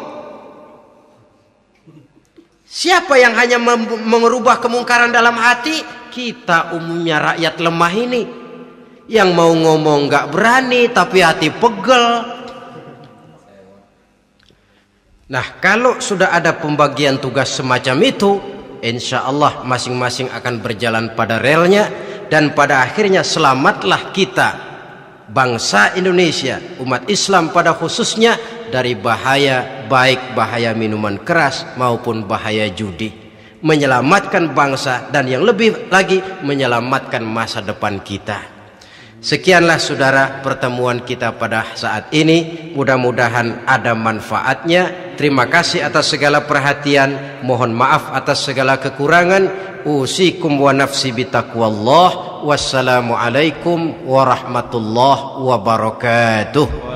Siapa yang hanya merubah kemungkaran dalam hati? Kita umumnya rakyat lemah ini, yang mau ngomong gak berani tapi hati pegel. Nah, kalau sudah ada pembagian tugas semacam itu, insya Allah masing-masing akan berjalan pada relnya. Dan pada akhirnya selamatlah kita, bangsa Indonesia, umat Islam pada khususnya, dari bahaya, baik bahaya minuman keras maupun bahaya judi. Menyelamatkan bangsa dan yang lebih lagi menyelamatkan masa depan kita. Sekianlah saudara pertemuan kita pada saat ini. Mudah-mudahan ada manfaatnya. Terima kasih atas segala perhatian. Mohon maaf atas segala kekurangan. Usikum wa nafsi bitaqwallah. Wassalamualaikum warahmatullahi wabarakatuh.